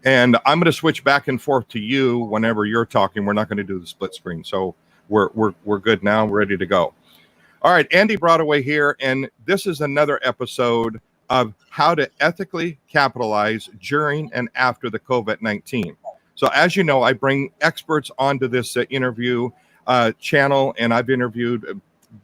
And I'm going to switch back and forth to you whenever you're talking. We're not going to do the split screen. So we're good now. We're ready to go. All right, Andy Broadway here, and this is another episode of how to ethically capitalize during and after the COVID-19. So as you know, I bring experts onto this interview channel, and I've interviewed a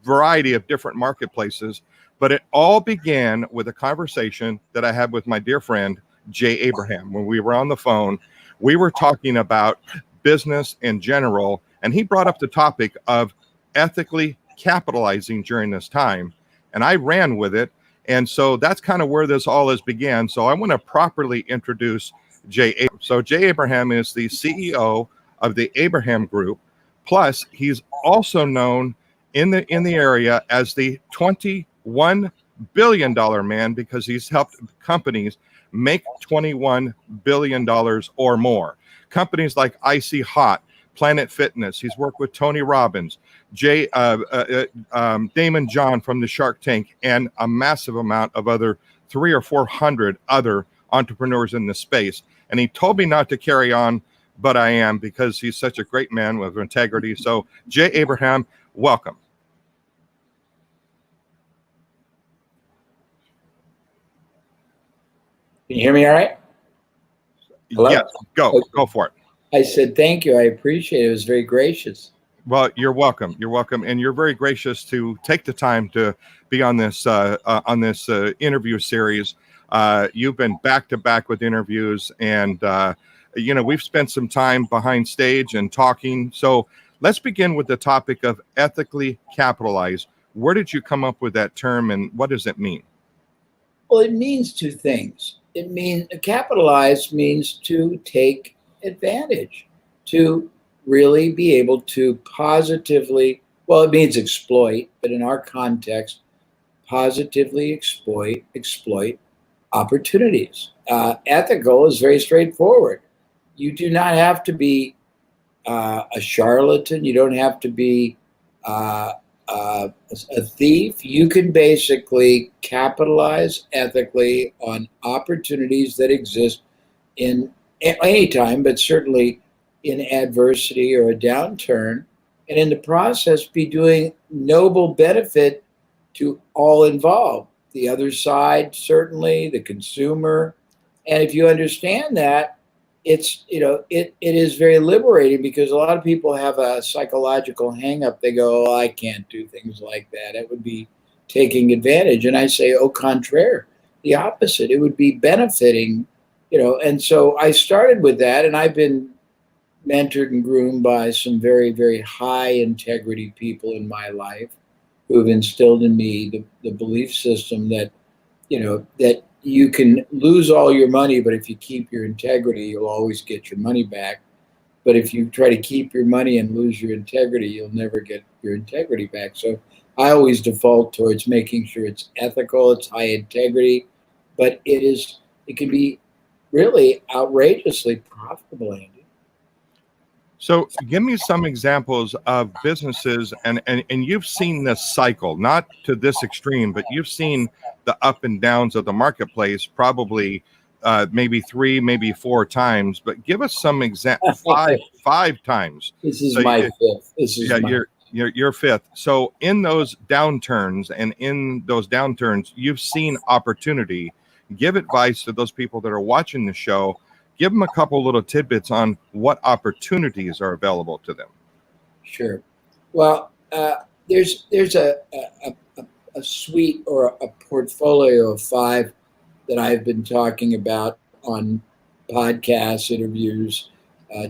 variety of different marketplaces, but it all began with a conversation that I had with my dear friend, Jay Abraham. When we were on the phone, we were talking about business in general, and he brought up the topic of ethically capitalizing during this time, and I ran with it. And so that's kind of where this all has began. So I want to properly introduce Jay Abraham. So Jay Abraham is the CEO of the Abraham Group. Plus, he's also known in the area as the $21 billion man, because he's helped companies make $21 billion or more. Companies like Icy Hot, Planet Fitness. He's worked with Tony Robbins, Damon John from the Shark Tank, and a massive amount of other 300 or 400 other entrepreneurs in the space. And he told me not to carry on, but I am, because he's such a great man with integrity. So Jay Abraham, welcome. Can you hear me all right? Hello? Yes, go for it. I said, thank you. I appreciate it. It was very gracious. Well, you're welcome. You're welcome. And you're very gracious to take the time to be on this interview series. You've been back to back with interviews, and, we've spent some time behind stage and talking. So let's begin with the topic of ethically capitalize. Where did you come up with that term, and what does it mean? Well, it means two things. It means capitalize means to take advantage, to really be able to positively, well, it means exploit, but in our context, positively exploit opportunities. Ethical is very straightforward. You do not have to be a charlatan. You don't have to be a thief. You can basically capitalize ethically on opportunities that exist in any time, but certainly in adversity or a downturn, and in the process be doing noble benefit to all involved, the other side, certainly the consumer. And if you understand that, it's, it is very liberating, because a lot of people have a psychological hang up. They go, oh, I can't do things like that. It would be taking advantage. And I say, au contraire, the opposite. It would be benefiting. And so I started with that, and I've been mentored and groomed by some very, very high integrity people in my life who have instilled in me the belief system that, that you can lose all your money, but if you keep your integrity, you'll always get your money back. But if you try to keep your money and lose your integrity, you'll never get your integrity back. So I always default towards making sure it's ethical, it's high integrity, but it can be really outrageously profitable, Andy. So give me some examples of businesses, and you've seen this cycle, not to this extreme, but you've seen the up and downs of the marketplace probably maybe 3, maybe 4 times, but give us some examples, five times. This is my fifth. This is your fifth. So in those downturns, you've seen opportunity. Give advice to those people that are watching the show. Give them a couple little tidbits on what opportunities are available to them. Sure. Well, there's a suite or a portfolio of 5 that I've been talking about on podcasts, interviews,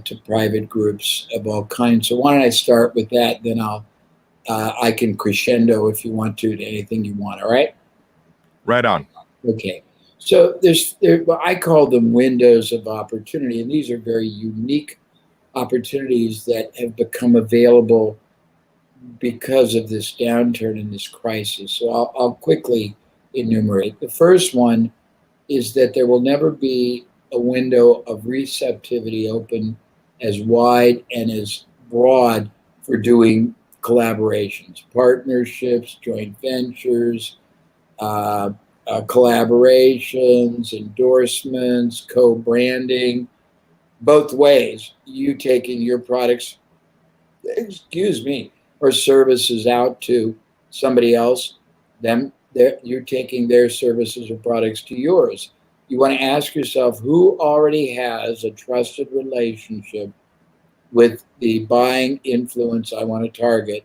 to private groups of all kinds. So why don't I start with that? Then I can crescendo if you want to anything you want. All right. Right on. Okay. So I call them windows of opportunity, and these are very unique opportunities that have become available because of this downturn and this crisis. So I'll quickly enumerate. The first one is that there will never be a window of receptivity open as wide and as broad for doing collaborations, partnerships, joint ventures, collaborations, endorsements, co-branding, both ways. You taking your products, excuse me, or services out to somebody else, you're taking their services or products to yours. You want to ask yourself who already has a trusted relationship with the buying influence I want to target,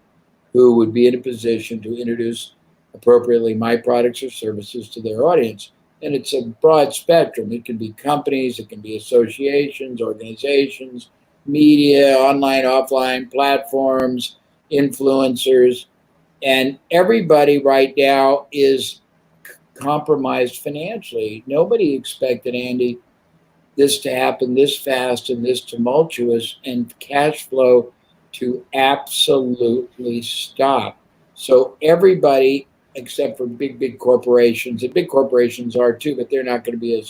who would be in a position to introduce appropriately my products or services to their audience. And it's a broad spectrum. It can be companies, it can be associations, organizations, media, online, offline platforms, influencers. And everybody right now is compromised financially. Nobody expected, Andy, this to happen this fast and this tumultuous, and cash flow to absolutely stop. So everybody, except for big corporations, and big corporations are too, but they're not going to be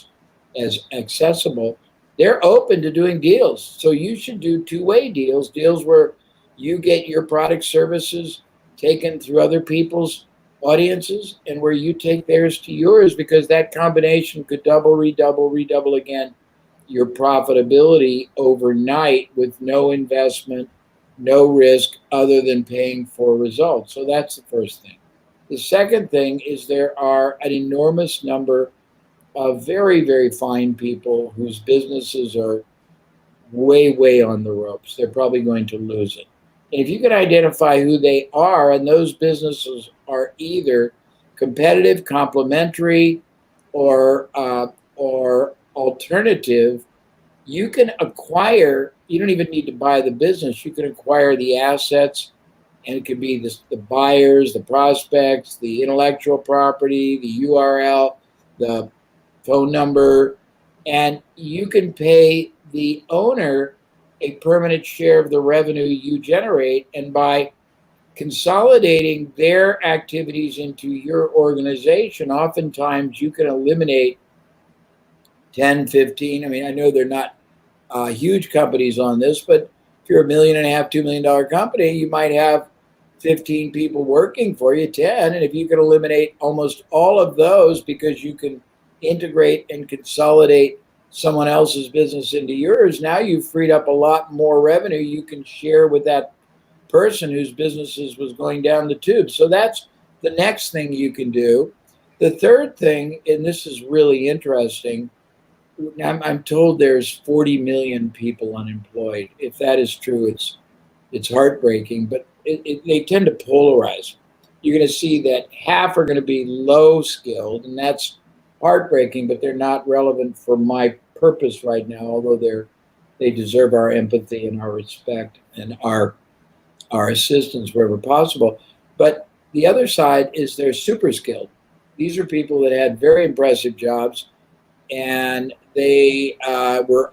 as accessible. They're open to doing deals. So you should do two-way deals where you get your product services taken through other people's audiences, and where you take theirs to yours, because that combination could double, redouble again your profitability overnight with no investment, no risk other than paying for results. So that's the first thing. The second thing is there are an enormous number of very fine people whose businesses are way on the ropes. They're probably going to lose it. And if you can identify who they are, and those businesses are either competitive, complementary, or alternative, you can acquire. You don't even need to buy the business. You can acquire the assets, and it could be the buyers, the prospects, the intellectual property, the URL, the phone number, and you can pay the owner a permanent share of the revenue you generate. And by consolidating their activities into your organization, oftentimes you can eliminate 10, 15. I mean, I know they're not huge companies on this, but if you're $1.5 million, $2 million company, you might have 15 people working for you, 10. And if you can eliminate almost all of those because you can integrate and consolidate someone else's business into yours, now you've freed up a lot more revenue you can share with that person whose businesses was going down the tube. So that's the next thing you can do. The third thing, and this is really interesting, I'm told there's 40 million people unemployed. If that is true, it's heartbreaking, but they tend to polarize. You're going to see that half are going to be low skilled, and that's heartbreaking, but they're not relevant for my purpose right now, although they deserve our empathy and our respect and our assistance wherever possible. But the other side is they're super skilled. These are people that had very impressive jobs, and they were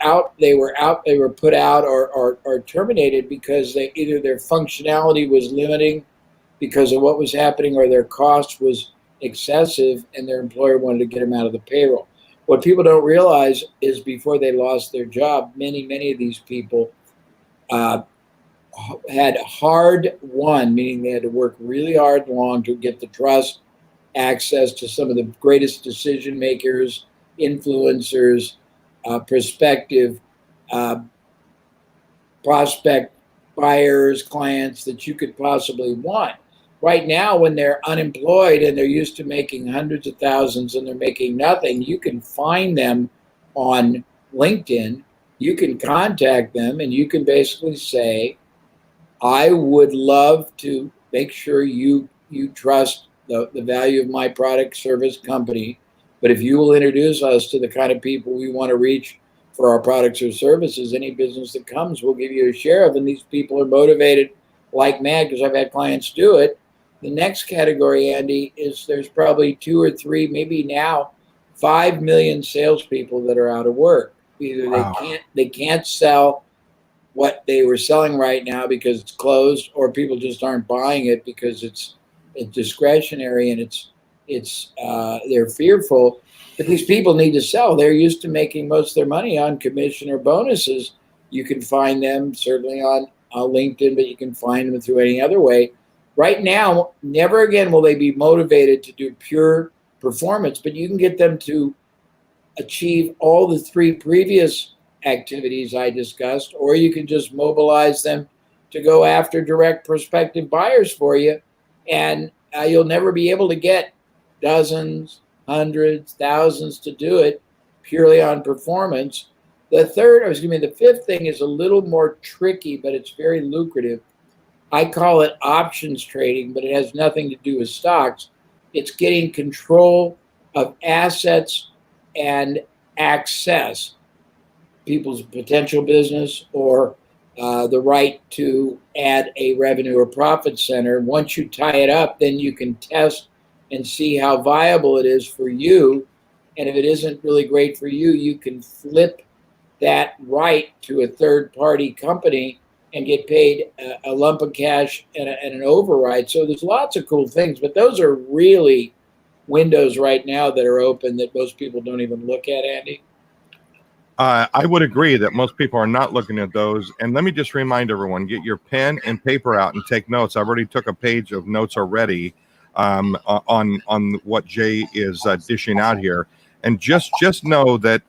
put out or terminated because either their functionality was limiting because of what was happening, or their cost was excessive and their employer wanted to get them out of the payroll. What people don't realize is before they lost their job, many of these people had hard won, meaning they had to work really hard and long to get the trust, access to some of the greatest decision makers, influencers, prospective prospect buyers, clients that you could possibly want. Right now, when they're unemployed and they're used to making hundreds of thousands and they're making nothing, you can find them on LinkedIn. You can contact them and you can basically say, I would love to make sure you trust the value of my product, service, company. But if you will introduce us to the kind of people we want to reach for our products or services, any business that comes, we'll give you a share of. And these people are motivated like mad because I've had clients do it. The next category, Andy, is there's probably 2 or 3, maybe now 5 million salespeople that are out of work. Either they can't sell what they were selling right now because it's closed, or people just aren't buying it because it's discretionary and it's they're fearful. But these people need to sell. They're used to making most of their money on commission or bonuses. You can find them certainly on LinkedIn, but you can find them through any other way. Right now, never again will they be motivated to do pure performance, but you can get them to achieve all the three previous activities I discussed, or you can just mobilize them to go after direct prospective buyers for you. And you'll never be able to get dozens, hundreds, thousands to do it purely on performance. The fifth thing is a little more tricky, but it's very lucrative. I call it options trading, but it has nothing to do with stocks. It's getting control of assets and access people's potential business or the right to add a revenue or profit center. Once you tie it up, then you can test and see how viable it is for you. And if it isn't really great for you, you can flip that right to a third-party company and get paid a lump of cash and an override. So there's lots of cool things, but those are really windows right now that are open that most people don't even look at, Andy. I would agree that most people are not looking at those. And let me just remind everyone, get your pen and paper out and take notes. I've already took a page of notes already on what Jay is dishing out here. And just know that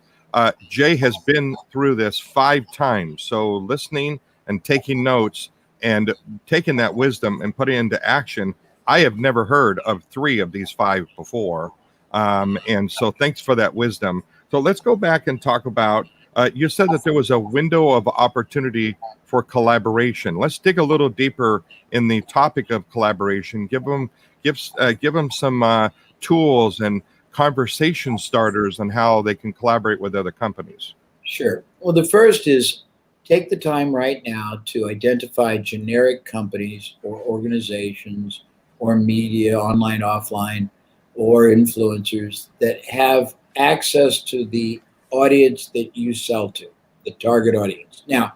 Jay has been through this 5 times. So listening and taking notes and taking that wisdom and putting it into action. I have never heard of 3 of these 5 before. And so thanks for that wisdom. So let's go back and talk about, you said that there was a window of opportunity for collaboration. Let's dig a little deeper in the topic of collaboration. Give them some tools and conversation starters on how they can collaborate with other companies. Sure. Well, the first is take the time right now to identify generic companies or organizations or media, online, offline, or influencers that have access to the audience that you sell to, the target audience. Now,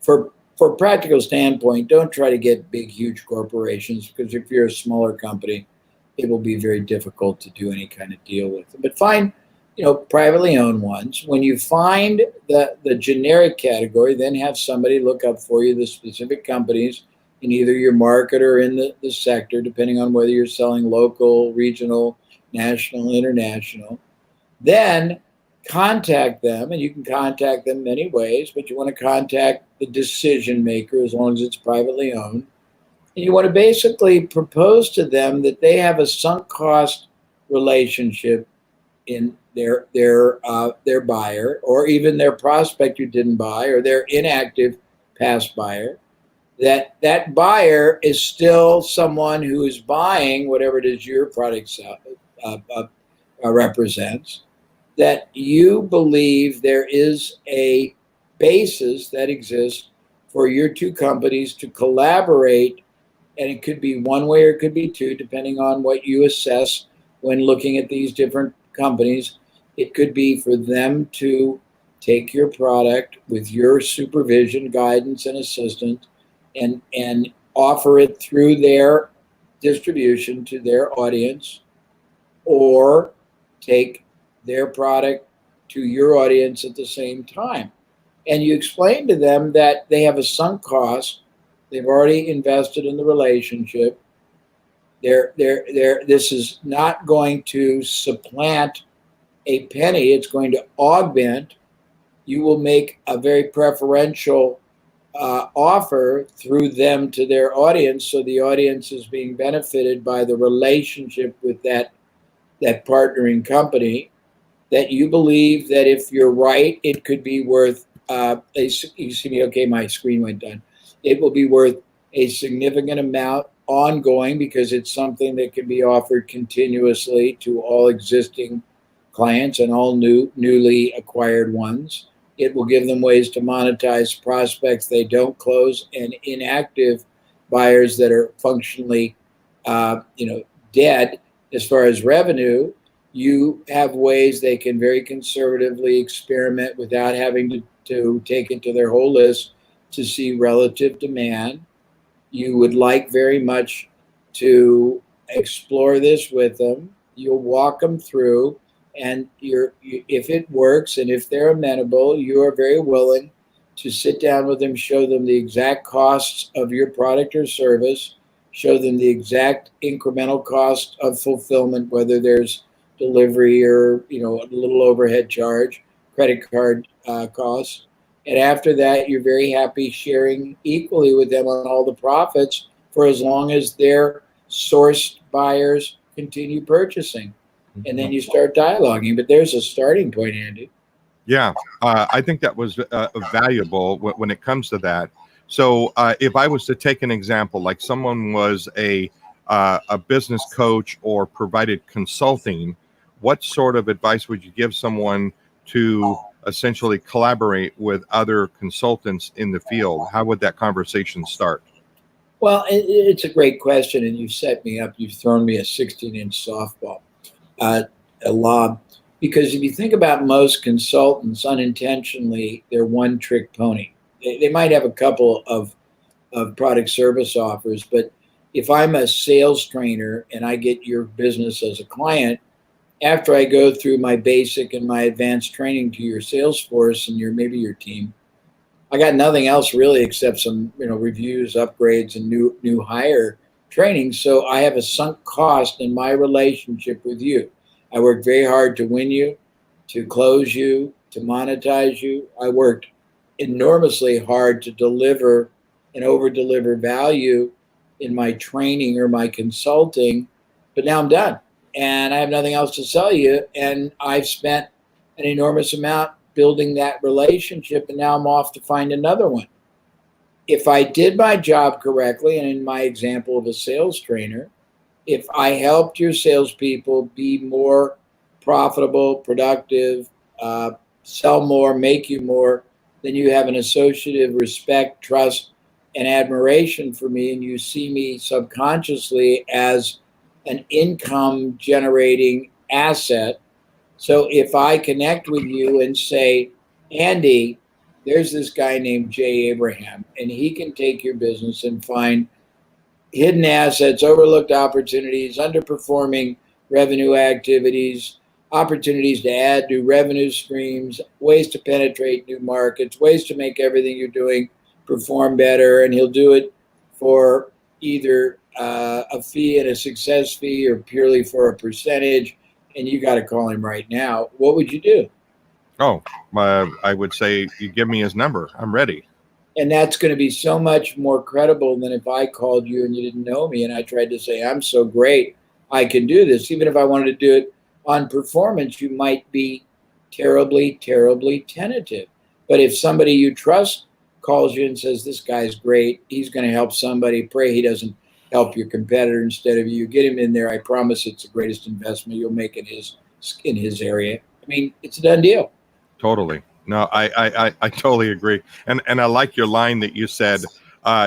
for a practical standpoint, don't try to get big, huge corporations, because if you're a smaller company, it will be very difficult to do any kind of deal with them. But find, privately owned ones. When you find the generic category, then have somebody look up for you the specific companies in either your market or in the sector, depending on whether you're selling local, regional, national, international. Then contact them, and you can contact them many ways, but you want to contact the decision maker as long as it's privately owned. And you want to basically propose to them that they have a sunk cost relationship in their buyer, or even their prospect who didn't buy, or their inactive past buyer. That buyer is still someone who is buying whatever it is your product represents. That you believe there is a basis that exists for your 2 companies to collaborate, and it could be one way or it could be 2, depending on what you assess when looking at these different companies. It could be for them to take your product with your supervision, guidance, and assistance and offer it through their distribution to their audience, or take their product to your audience at the same time. And you explain to them that they have a sunk cost. They've already invested in the relationship. This is not going to supplant a penny. It's going to augment. You will make a very preferential offer through them to their audience, so the audience is being benefited by the relationship with that partnering company. That you believe that if you're right, it could be worth you see me? Okay, my screen went down. It will be worth a significant amount ongoing, because it's something that can be offered continuously to all existing clients and all newly acquired ones. It will give them ways to monetize prospects they don't close, and inactive buyers that are functionally dead as far as revenue. You have ways they can very conservatively experiment without having to take it to their whole list to see relative demand. You would like very much to explore this with them. You'll walk them through, and if it works and if they're amenable, you are very willing to sit down with them, show them the exact costs of your product or service, show them the exact incremental cost of fulfillment, whether there's delivery or, a little overhead charge, credit card costs. And after that, you're very happy sharing equally with them on all the profits for as long as their sourced buyers continue purchasing. And then you start dialoguing. But there's a starting point, Andy. Yeah, I think that was valuable when it comes to that. So if I was to take an example, like someone was a business coach or provided consulting, what sort of advice would you give someone to essentially collaborate with other consultants in the field? How would that conversation start? Well, it's a great question, and you've set me up. You've thrown me a 16-inch softball, a lob. Because if you think about most consultants, unintentionally, they're one-trick pony. They might have a couple of product service offers, but if I'm a sales trainer and I get your business as a client, after I go through my basic and my advanced training to your sales force and maybe your team, I got nothing else really except some reviews, upgrades, and new hire training. So I have a sunk cost in my relationship with you. I worked very hard to win you, to close you, to monetize you. I worked enormously hard to deliver and over deliver value in my training or my consulting, but now I'm done and I have nothing else to sell you. And I've spent an enormous amount building that relationship, and now I'm off to find another one. If I did my job correctly, and in my example of a sales trainer, if I helped your salespeople be more profitable, productive, sell more, make you more, then you have an associative respect, trust, and admiration for me, and you see me subconsciously as an income generating asset. So if I connect with you and say, Andy, there's this guy named Jay Abraham, and he can take your business and find hidden assets, overlooked opportunities, underperforming revenue activities, opportunities to add new revenue streams, ways to penetrate new markets, ways to make everything you're doing perform better. And he'll do it for either a fee and a success fee or purely for a percentage. And you got to call him right now. What would you do? Oh, I would say you give me his number. I'm ready. And that's going to be so much more credible than if I called you and you didn't know me and I tried to say, I'm so great, I can do this. Even if I wanted to do it on performance, you might be terribly, terribly tentative. But if somebody you trust calls you and says, this guy's great, he's going to help somebody, pray he doesn't help your competitor instead of you, get him in there. I promise it's the greatest investment you'll make in his area. I mean, it's a done deal. Totally. No, I totally agree. And I like your line that you said,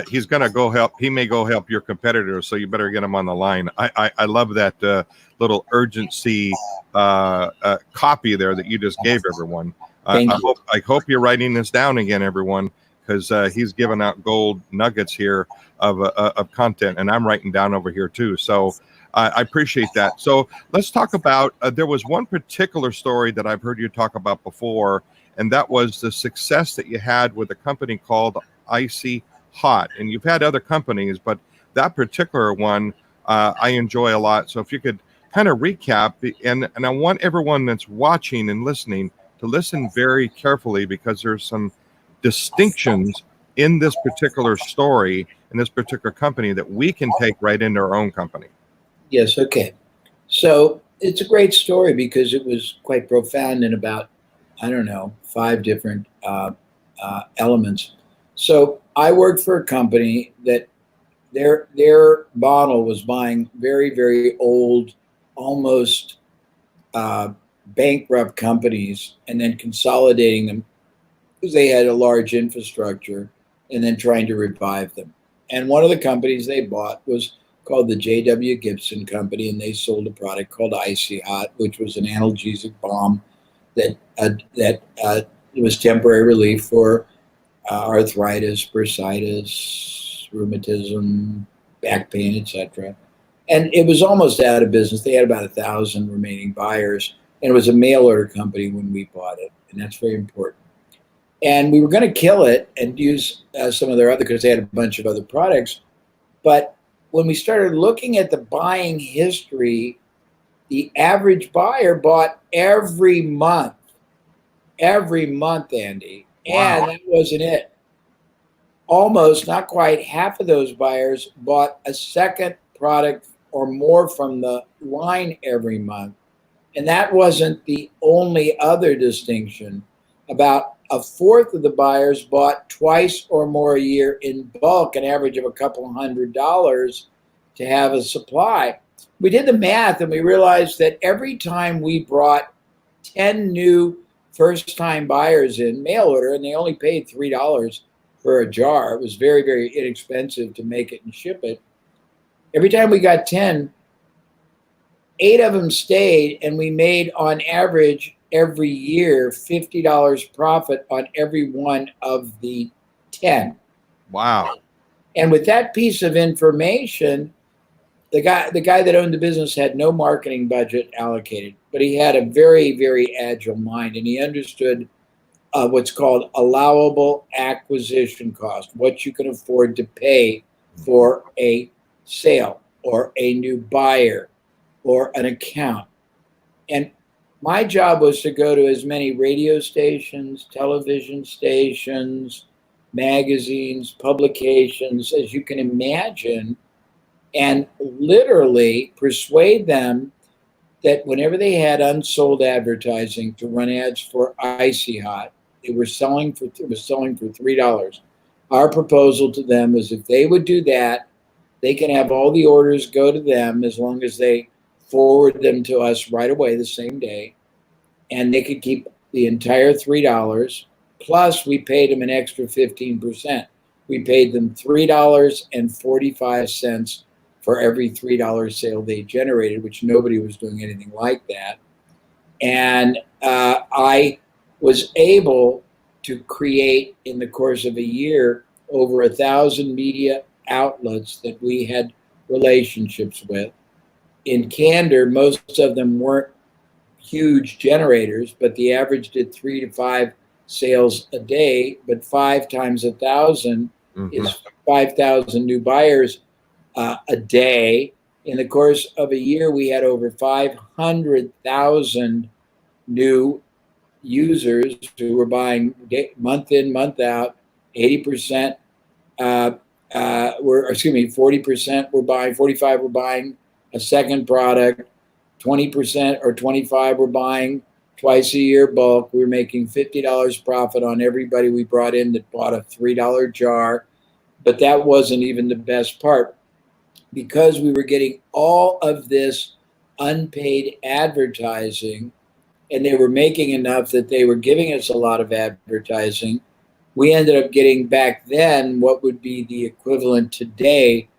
he's going to go help. He may go help your competitor. So you better get him on the line. I love that little urgency copy there that you just gave everyone. I hope you're writing this down again, everyone, because he's giving out gold nuggets here of content, and I'm writing down over here too. So I appreciate that. So let's talk about, there was one particular story that I've heard you talk about before, and that was the success that you had with a company called Icy Hot. And you've had other companies, but that particular one I enjoy a lot. So if you could kind of recap, and I want everyone that's watching and listening to listen very carefully, because there's some distinctions in this particular story, in this particular company, that we can take right into our own company. Yes, okay. So it's a great story because it was quite profound in about, 5 different elements. So I worked for a company that their model was buying very, very old, almost bankrupt companies and then consolidating them because they had a large infrastructure and then trying to revive them. And one of the companies they bought was called the J.W. Gibson Company, and they sold a product called Icy Hot, which was an analgesic balm that was temporary relief for arthritis, bursitis, rheumatism, back pain, etc. And it was almost out of business. They had about 1,000 remaining buyers, and it was a mail order company when we bought it, and that's very important. And we were going to kill it and use some of their other, because they had a bunch of other products. But when we started looking at the buying history the average buyer bought every month, Andy. Wow. And that wasn't it. Almost, not quite, half of those buyers bought a second product or more from the line every month. And that wasn't the only other distinction. About a fourth of the buyers bought twice or more a year in bulk, an average of a couple $100 to have a supply. We did the math and we realized that every time we brought 10 new first time buyers in mail order, and they only paid $3 for a jar, it was very, very inexpensive to make it and ship it. Every time we got 10, 8 of them stayed, and we made on average every year $50 profit on every one of the 10. Wow. And with that piece of information, the guy that owned the business had no marketing budget allocated, but he had a very, very agile mind, and he understood what's called allowable acquisition cost, what you can afford to pay for a sale or a new buyer or an account. And my job was to go to as many radio stations, television stations, magazines, publications as you can imagine, and literally persuade them that whenever they had unsold advertising to run ads for Icy Hot, it was selling for $3. Our proposal to them was if they would do that, they can have all the orders go to them as long as they forward them to us right away the same day, and they could keep the entire $3. Plus, we paid them an extra 15%. We paid them $3.45 for every $3 sale they generated, which nobody was doing anything like that. And I was able to create, in the course of a year, over 1,000 media outlets that we had relationships with. In candor, most of them weren't huge generators, but the average did 3 to 5 sales a day. But 5 times 1,000 is 5,000 new buyers a day. In the course of a year, we had over 500,000 new users who were buying month in, month out. 80% 40% were buying, 45 were buying a second product, 20% or 25 were buying twice a year bulk. We were making $50 profit on everybody we brought in that bought a $3 jar. But that wasn't even the best part, because we were getting all of this unpaid advertising, and they were making enough that they were giving us a lot of advertising. We ended up getting back then what would be the equivalent today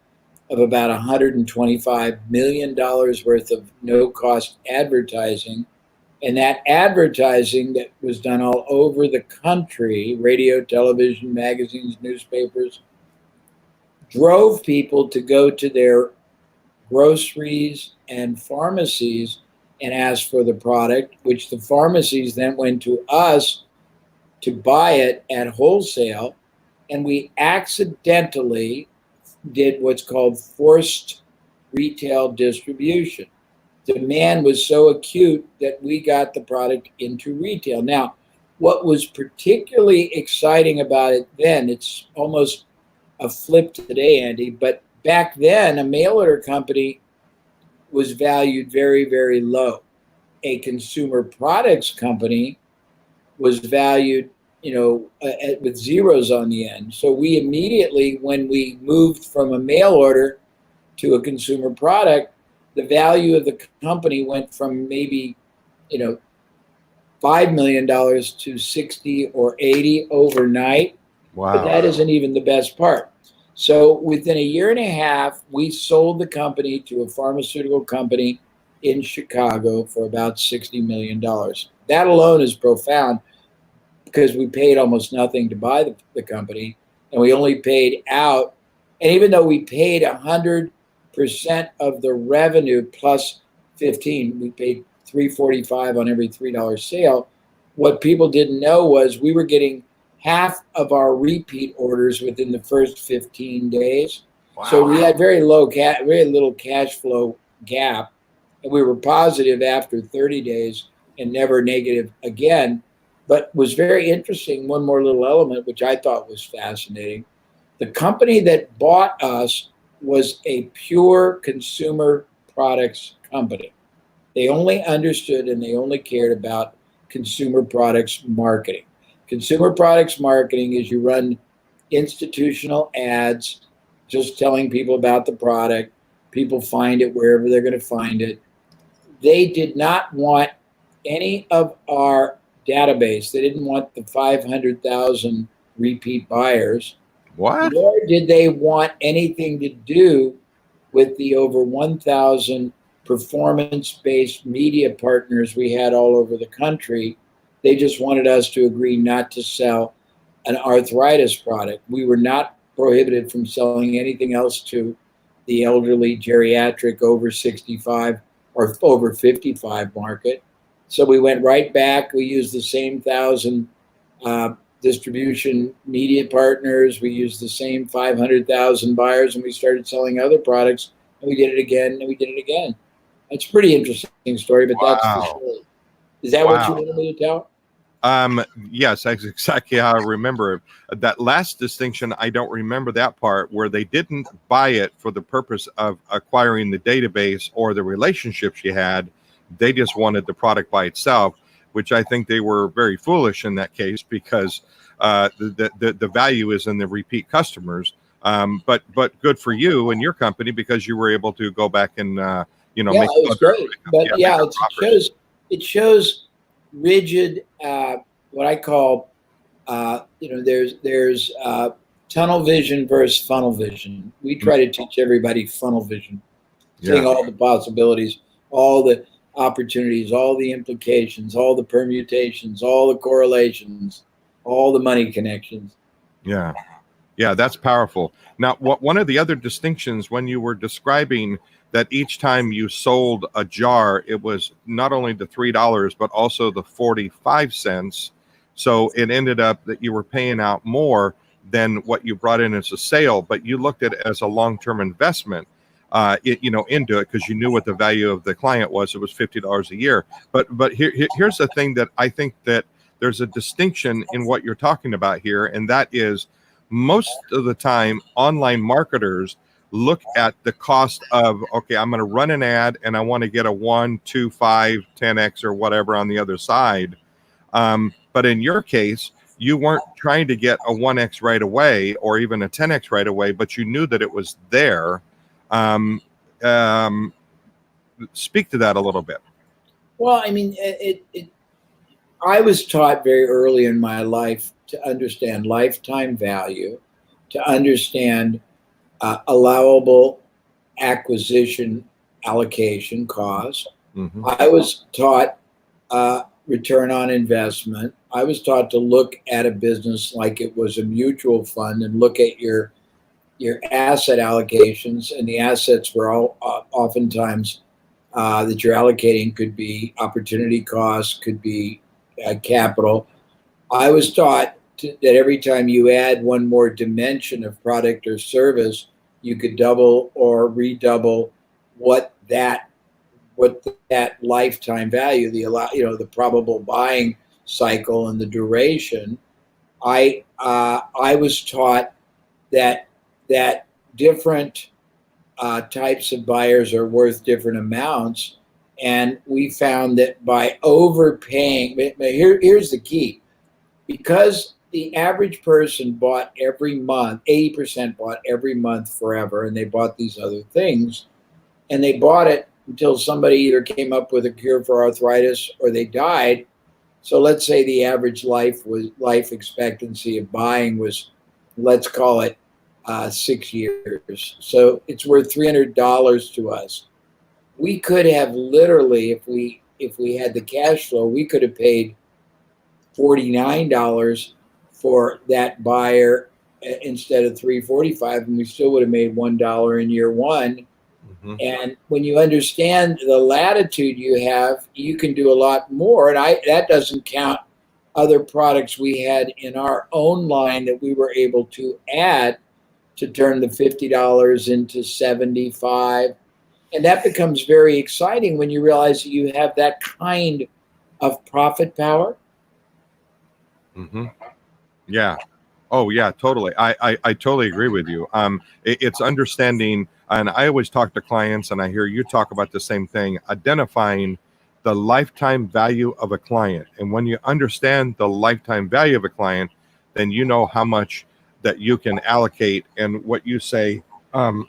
of about $125 million worth of no-cost advertising. And that advertising that was done all over the country, radio, television, magazines, newspapers, drove people to go to their groceries and pharmacies and ask for the product, which the pharmacies then went to us to buy it at wholesale. And we accidentally did what's called forced retail distribution. Demand was so acute that we got the product into retail. Now, what was particularly exciting about it then, it's almost a flip today, Andy, but back then a mail order company was valued very, very low. A consumer products company was valued, with zeros on the end. So we immediately, when we moved from a mail order to a consumer product, the value of the company went from maybe, $5 million to 60 or 80 overnight. Wow. But that isn't even the best part. So within a year and a half, we sold the company to a pharmaceutical company in Chicago for about $60 million. That alone is profound, because we paid almost nothing to buy the company, and we only paid out. And even though we paid 100% of the revenue plus 15, we paid $3.45 on every $3 sale. What people didn't know was we were getting half of our repeat orders within the first 15 days. Wow. So we had very little cash flow gap. And we were positive after 30 days and never negative again. But was very interesting. One more little element, which I thought was fascinating. The company that bought us was a pure consumer products company. They only understood and they only cared about consumer products marketing. Consumer products marketing is you run institutional ads just telling people about the product. People find it wherever they're going to find it. They did not want any of our database. They didn't want the 500,000 repeat buyers, What? nor did they want anything to do with the over 1,000 performance-based media partners we had all over the country. They just wanted us to agree not to sell an arthritis product. We were not prohibited from selling anything else to the elderly, geriatric, over 65 or over 55 market. So we went right back. We used the same 1,000 distribution media partners. We used the same 500,000 buyers, and we started selling other products. And we did it again, and we did it again. It's a pretty interesting story, but that's the Wow. story. Is that what you Wow. wanted me to tell? Yes, that's exactly how I remember it. That last distinction, I don't remember that part where they didn't buy it for the purpose of acquiring the database or the relationships you had. They just wanted the product by itself, which I think they were very foolish in that case because the value is in the repeat customers. But good for you and your company because you were able to go back and Yeah, make it was other, great. But yeah, bigger offers. it shows rigid, what I call, there's tunnel vision versus funnel vision. We try to teach everybody funnel vision, seeing Yeah, all the possibilities, all the opportunities, all the implications, all the permutations, all the correlations, all the money connections. yeah. Yeah, that's powerful. Now, one of the other distinctions when you were describing that each time you sold a jar, it was not only the $3, but also the 45 cents. So it ended up that you were paying out more than what you brought in as a sale, but you looked at it as a long-term investment, into it because you knew what the value of the client was. It was $50 a year. But here's the thing that I think that there's a distinction in what you're talking about here, and that is most of the time online marketers look at the cost of, okay, I'm going to run an ad and I want to get a 1, 2, 5, 10x or whatever on the other side. But in your case, you weren't trying to get a 1x right away or even a 10x right away, but you knew that it was there. um, um, Speak to that a little bit. Well, I mean, I was taught very early in my life to understand lifetime value, to understand allowable acquisition allocation cost. Mm-hmm. I was taught return on investment. I was taught to look at a business like it was a mutual fund and look at your asset allocations, and the assets were all oftentimes that you're allocating could be opportunity costs, could be capital. I was taught that every time you add one more dimension of product or service, you could double or redouble what that lifetime value, the probable buying cycle and the duration. I was taught that different types of buyers are worth different amounts. And we found that by overpaying, here's the key, because the average person bought every month, 80% bought every month forever, and they bought these other things, and they bought it until somebody either came up with a cure for arthritis or they died. So let's say the average life expectancy of buying was, let's call it 6 years. So it's worth $300 to us. We could have literally, if we had the cash flow, we could have paid $49 for that buyer instead of $3.45, and we still would have made $1 in year one. Mm-hmm. And when you understand the latitude you have, you can do a lot more. And that doesn't count other products we had in our own line that we were able to add to turn the $50 into $75. And that becomes very exciting when you realize that you have that kind of profit power. Hmm. Yeah. Oh yeah, totally. I totally agree with you. It's understanding, and I always talk to clients, and I hear you talk about the same thing, identifying the lifetime value of a client. And when you understand the lifetime value of a client, then you know how much that you can allocate, and what you say, um,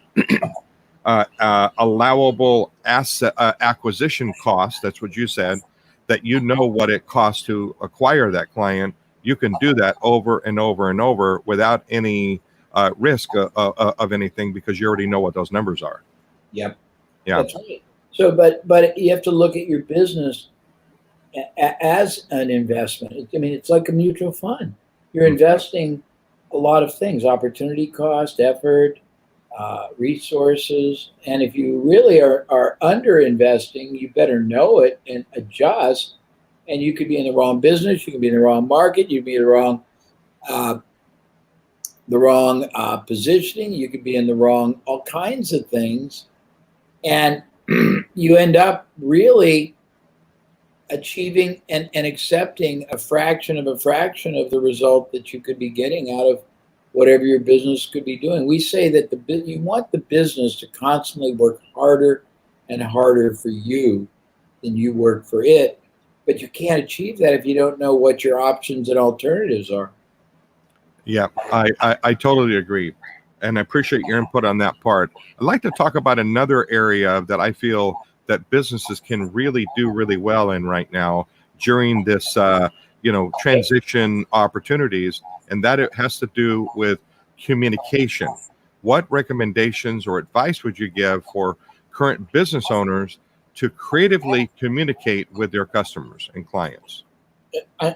allowable asset acquisition cost. That's what you said. That you know what it costs to acquire that client. You can do that over and over and over without any risk of anything, because you already know what those numbers are. Yep, Yeah. that's right. So, but you have to look at your business as an investment. I mean, it's like a mutual fund. You're Mm. investing a lot of things: opportunity cost, effort, resources. And if you really are under investing, you better know it and adjust. And you could be in the wrong business, you could be in the wrong market, you'd be in uh, the wrong positioning, you could be in the wrong all kinds of things, and you end up really achieving and accepting a fraction of the result that you could be getting out of whatever your business could be doing. We say that you want the business to constantly work harder and harder for you than you work for it, but you can't achieve that if you don't know what your options and alternatives are. Yeah, I totally agree. And I appreciate your input on that part. I'd like to talk about another area that I feel that businesses can really do really well in right now during this, transition opportunities, and that it has to do with communication. What recommendations or advice would you give for current business owners to creatively communicate with their customers and clients?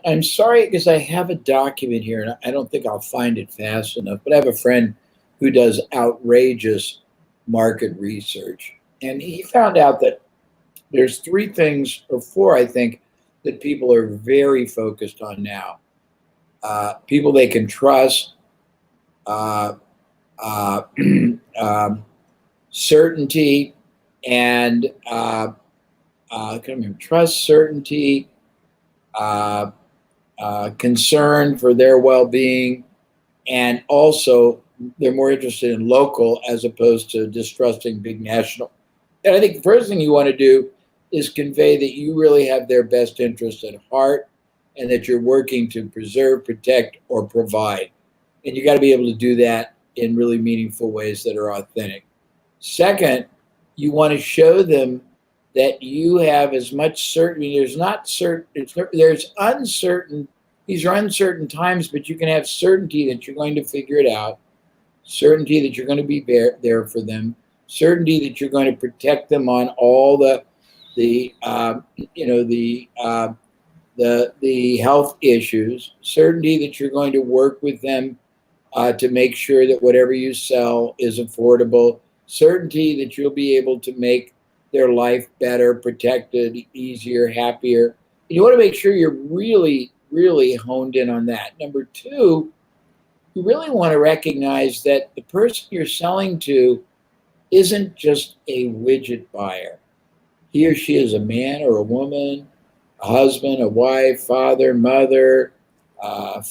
I'm sorry because I have a document here and I don't think I'll find it fast enough, but I have a friend who does outrageous market research. And he found out that there's three things, or four, I think, that people are very focused on now. People they can trust, uh, uh, um, certainty, and I can't remember, trust, certainty, uh, concern for their well-being, and also they're more interested in local as opposed to distrusting big national. And I think the first thing you want to do is convey that you really have their best interest at heart and that you're working to preserve, protect, or provide. And you got to be able to do that in really meaningful ways that are authentic. Second, you want to show them that you have as much certainty. There's not certain, there's uncertain, these are uncertain times, but you can have certainty that you're going to figure it out, certainty that you're going to be there for them, certainty that you're going to protect them on all the the health issues, certainty that you're going to work with them to make sure that whatever you sell is affordable, certainty that you'll be able to make their life better, protected, easier, happier. You want to make sure you're really, really honed in on that. Number two, you really want to recognize that the person you're selling to isn't just a widget buyer. He or she is a man or a woman, a husband, a wife, father, mother,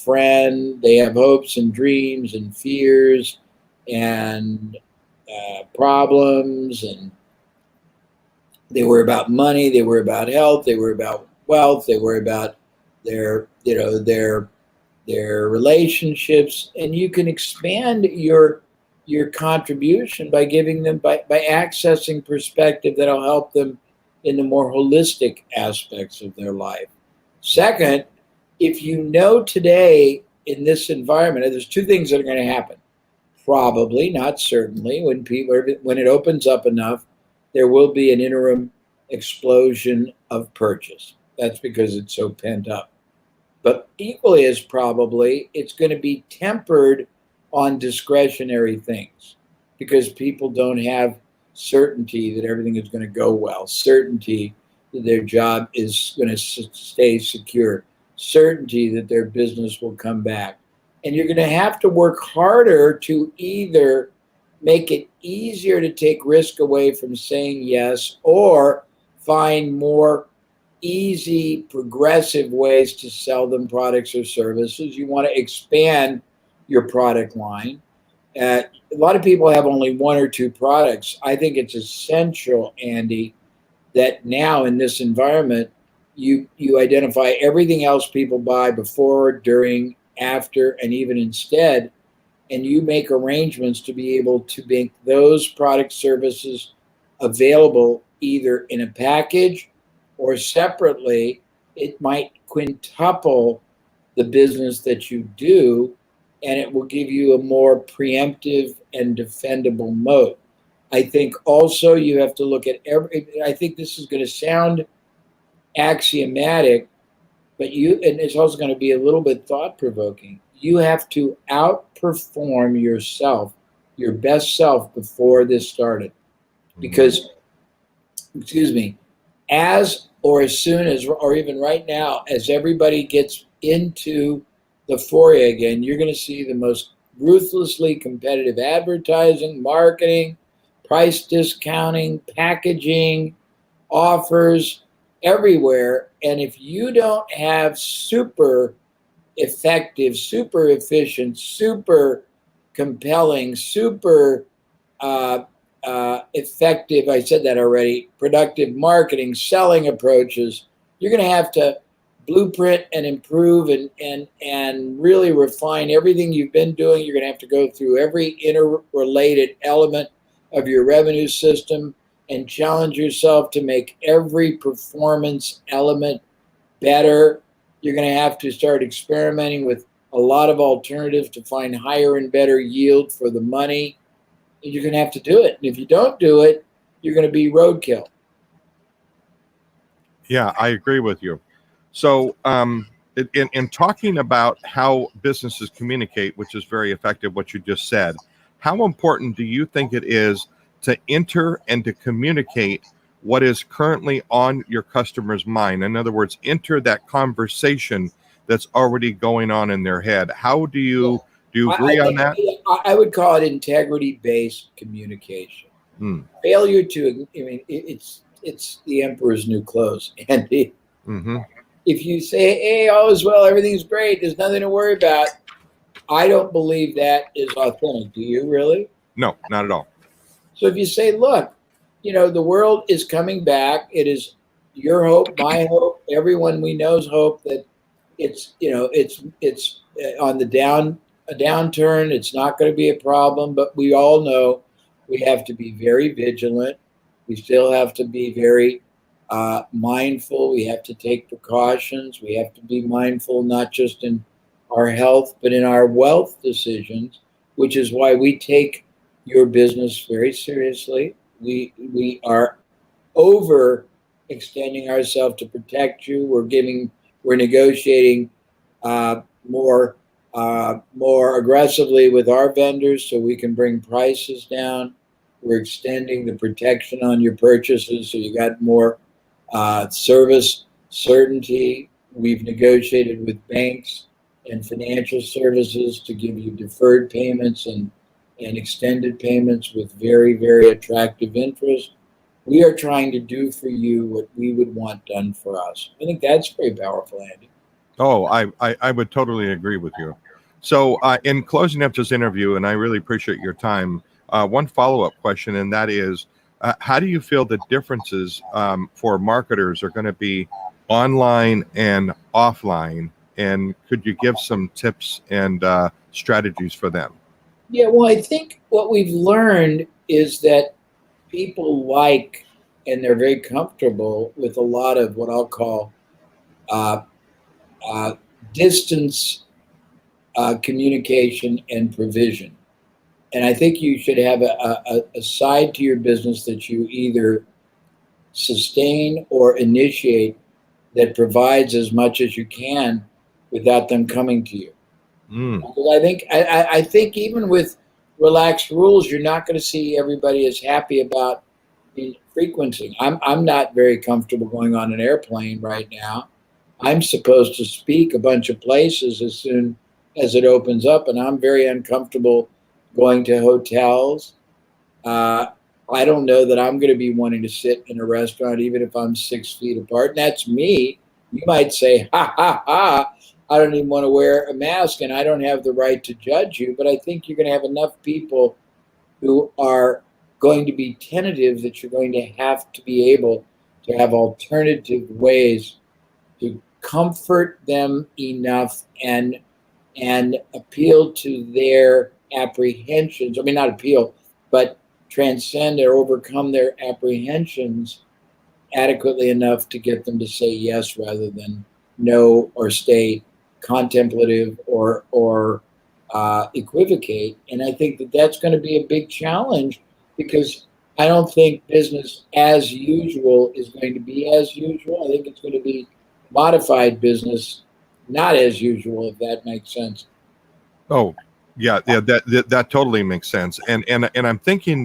friend. They have hopes and dreams and fears and problems, and they worry about money. They worry about health. They worry about wealth. They worry about their, their relationships. And you can expand your contribution by giving them by accessing perspective that'll help them in the more holistic aspects of their life. Second, if you know today in this environment, there's two things that are going to happen. Probably, not certainly, when it opens up enough, there will be an interim explosion of purchase. That's because it's so pent up. But equally as probably, it's going to be tempered on discretionary things because people don't have certainty that everything is going to go well, certainty that their job is going to stay secure, certainty that their business will come back. And you're going to have to work harder to either make it easier to take risk away from saying yes, or find more easy, progressive ways to sell them products or services. You want to expand your product line. A lot of people have only one or two products. I think it's essential, Andy, that now in this environment, you identify everything else people buy before, during, after, and even instead, and you make arrangements to be able to make those product services available either in a package or separately. It might quintuple the business that you do, and it will give you a more preemptive and defendable moat. I think also you have to look at I think this is going to sound axiomatic, but and it's also going to be a little bit thought provoking. You have to outperform yourself, your best self, before this started. Because, excuse me, as soon as, or even right now, as everybody gets into the foray again, you're going to see the most ruthlessly competitive advertising, marketing, price discounting, packaging, offers everywhere. And if you don't have super effective, super efficient, super compelling, super effective, I said that already, productive marketing, selling approaches, you're going to have to blueprint and improve and really refine everything you've been doing. You're going to have to go through every interrelated element of your revenue system and challenge yourself to make every performance element better. You're going to have to start experimenting with a lot of alternatives to find higher and better yield for the money. You're going to have to do it. And if you don't do it, you're going to be roadkill. Yeah, I agree with you. So in talking about how businesses communicate, which is very effective, what you just said, how important do you think it is to enter and to communicate what is currently on your customer's mind? In other words, enter that conversation that's already going on in their head. How do you agree on that? I would call it integrity-based communication. Failure to, I mean, it's the emperor's new clothes, Andy. If you say, hey, all is well, everything's great, there's nothing to worry about, I don't believe that is authentic. Do you really? No, not at all. So if you say, look, the world is coming back, it is your hope, my hope, everyone we know's hope that it's on the downturn, it's not going to be a problem, but we all know we have to be very vigilant. We still have to be very mindful. We have to take precautions. We have to be mindful not just in our health, but in our wealth decisions, which is why we take your business very seriously. We are overextending ourselves to protect you. We're negotiating more aggressively with our vendors so we can bring prices down. We're extending the protection on your purchases so you got more service certainty. We've negotiated with banks and financial services to give you deferred payments and extended payments with very, very attractive interest. We are trying to do for you what we would want done for us. I think that's very powerful, Andy. Oh, I would totally agree with you. So in closing up this interview, and I really appreciate your time, one follow-up question, and that is, how do you feel the differences for marketers are going to be online and offline? And could you give some tips and strategies for them? Yeah, well, I think what we've learned is that people like, and they're very comfortable with a lot of what I'll call distance communication and provision. And I think you should have a side to your business that you either sustain or initiate that provides as much as you can without them coming to you. Because I think even with relaxed rules, you're not going to see everybody as happy about the frequency. I'm not very comfortable going on an airplane right now. I'm supposed to speak a bunch of places as soon as it opens up, and I'm very uncomfortable going to hotels I don't know that I'm going to be wanting to sit in a restaurant, even if I'm 6 feet apart. And that's me. You might say, ha, ha, ha, I don't even want to wear a mask and I don't have the right to judge you. But I think you're going to have enough people who are going to be tentative that you're going to have to be able to have alternative ways to comfort them enough and appeal to their apprehensions. I mean, not appeal, but transcend or overcome their apprehensions adequately enough to get them to say yes rather than no, or stay contemplative or equivocate. And I think that that's going to be a big challenge, because I don't think business as usual is going to be as usual. I think it's going to be modified business, not as usual, if that makes sense. Oh, yeah, that totally makes sense. And I'm thinking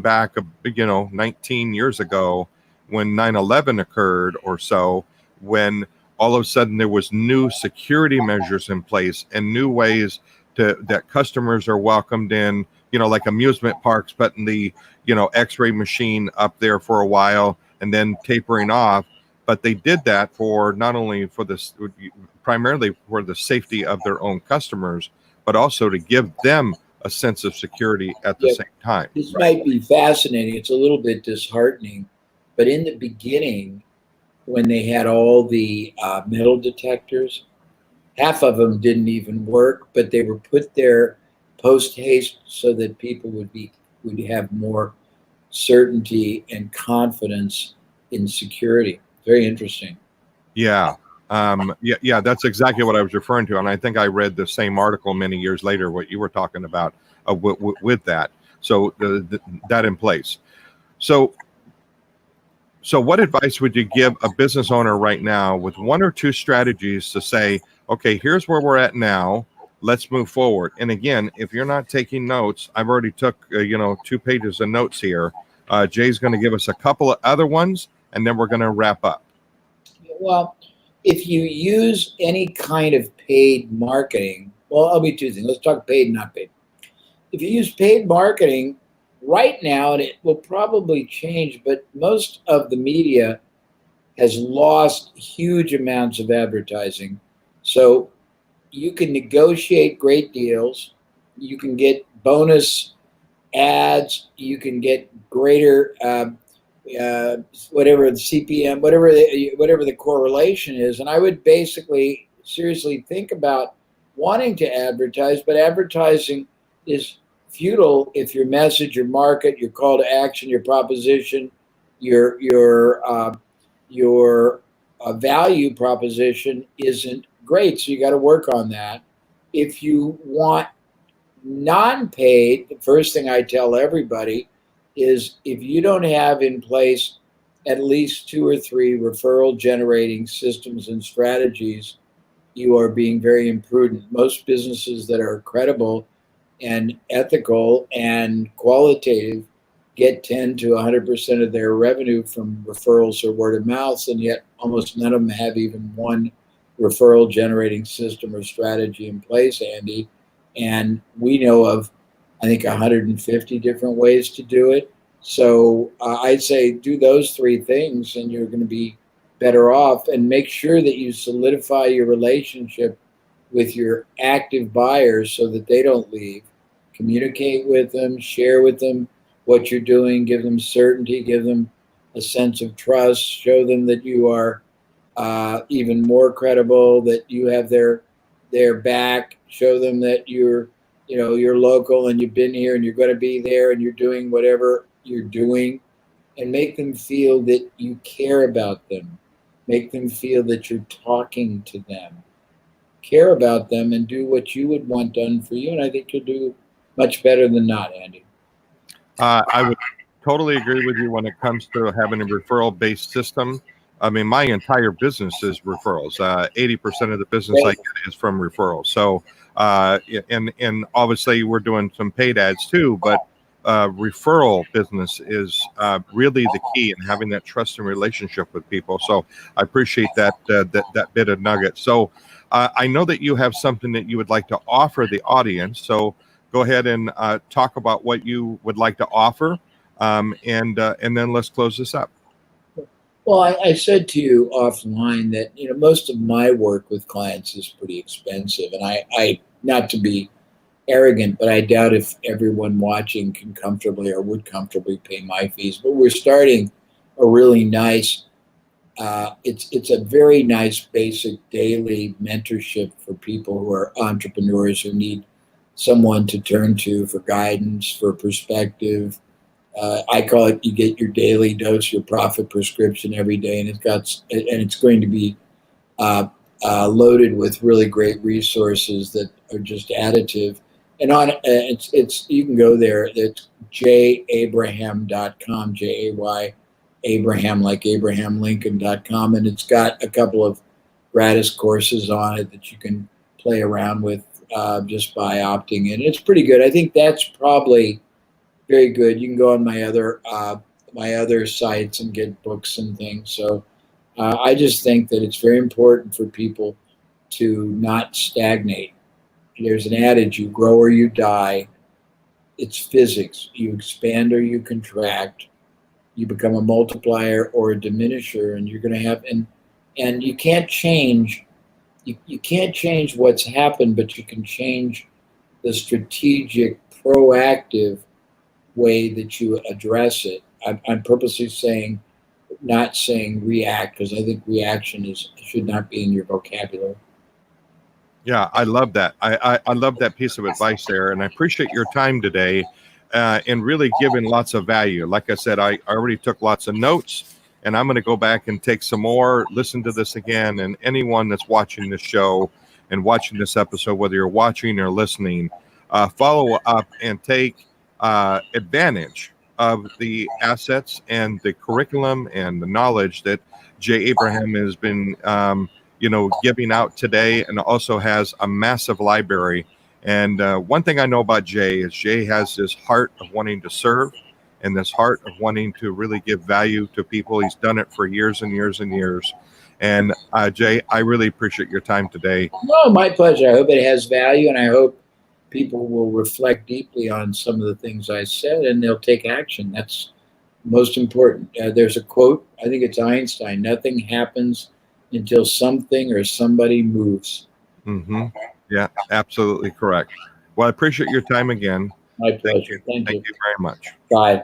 back, 19 years ago when 9/11 occurred or so, when all of a sudden there was new security measures in place and new ways that customers are welcomed in, like amusement parks, putting the, X-ray machine up there for a while and then tapering off. But they did that for not only for this, primarily for the safety of their own customers, but also to give them a sense of security at the Yep. same time. This might be fascinating. It's a little bit disheartening, but in the beginning, when they had all the metal detectors, half of them didn't even work, but they were put there post haste so that people would have more certainty and confidence in security. Very interesting. Yeah. Yeah, that's exactly what I was referring to. And I think I read the same article many years later, what you were talking about with that. So that in place. So what advice would you give a business owner right now with one or two strategies to say, okay, here's where we're at now. Let's move forward. And again, if you're not taking notes, I've already took, 2 pages of notes here. Jay's going to give us a couple of other ones, and then we're going to wrap up. Well, if you use any kind of paid marketing, well, I'll be two things. Let's talk paid, not paid. If you use paid marketing right now, and it will probably change, but most of the media has lost huge amounts of advertising. So you can negotiate great deals. You can get bonus ads. You can get greater whatever the CPM, whatever the correlation is. And I would basically seriously think about wanting to advertise, but advertising is futile if your message, your market, your call to action, your proposition, your value proposition isn't great. So you got to work on that. If you want non-paid, the first thing I tell everybody is, if you don't have in place at least 2 or 3 referral generating systems and strategies, you are being very imprudent. Most businesses that are credible and ethical and qualitative get 10 to 100% of their revenue from referrals or word of mouth, and yet almost none of them have even one referral generating system or strategy in place, Andy. And we know of, I think, 150 different ways to do it. So I'd say do those 3 things and you're going to be better off. And make sure that you solidify your relationship with your active buyers so that they don't leave. Communicate with them, share with them what you're doing, give them certainty, give them a sense of trust, show them that you are even more credible, that you have their back, show them that you're local and you've been here and you're going to be there and you're doing whatever you're doing, and make them feel that you care about them. Make them feel that you're talking to them. Care about them and do what you would want done for you. And I think you'll do much better than not, Andy. I would totally agree with you when it comes to having a referral-based system. I mean, my entire business is referrals. 80% of the business I get is from referrals. So, and obviously we're doing some paid ads too, but referral business is really the key in having that trust and relationship with people. So I appreciate that bit of nugget. So I know that you have something that you would like to offer the audience. So go ahead and talk about what you would like to offer, and then let's close this up. Well, I said to you offline that most of my work with clients is pretty expensive, and I not to be arrogant, but I doubt if everyone watching can comfortably or would comfortably pay my fees. But we're starting a really nice. It's a very nice basic daily mentorship for people who are entrepreneurs who need someone to turn to for guidance, for perspective. I call it, you get your daily dose, your profit prescription every day, and it's going to be loaded with really great resources that are just additive. And it's you can go there. It's jayabraham.com, Jay Abraham, like Abraham Lincoln.com, and it's got a couple of gratis courses on it that you can play around with just by opting in. It's pretty good. I think that's probably very good. You can go on my other sites and get books and things. So I just think that it's very important for people to not stagnate. There's an adage: you grow or you die. It's physics. You expand or you contract. You become a multiplier or a diminisher, and you're going to have and you can't change. You can't change what's happened, but you can change the strategic, proactive way that you address it. I'm purposely not saying react, because I think reaction should not be in your vocabulary. Yeah, I love that. I love that piece of advice there, and I appreciate your time today, and really giving lots of value. Like I said, I already took lots of notes, and I'm going to go back and take some more, listen to this again, and anyone that's watching this show and watching this episode, whether you're watching or listening, follow up and take advantage of the assets and the curriculum and the knowledge that Jay Abraham has been giving out today, and also has a massive library. And one thing I know about Jay is Jay has this heart of wanting to serve and this heart of wanting to really give value to people. He's done it for years and years and years. And Jay, I really appreciate your time today. No, my pleasure. I hope it has value, and I hope people will reflect deeply on some of the things I said, and they'll take action. That's most important. There's a quote, I think it's Einstein: nothing happens until something or somebody moves. Mm-hmm. Yeah, absolutely correct. Well, I appreciate your time again. My pleasure. Thank you very much. Bye.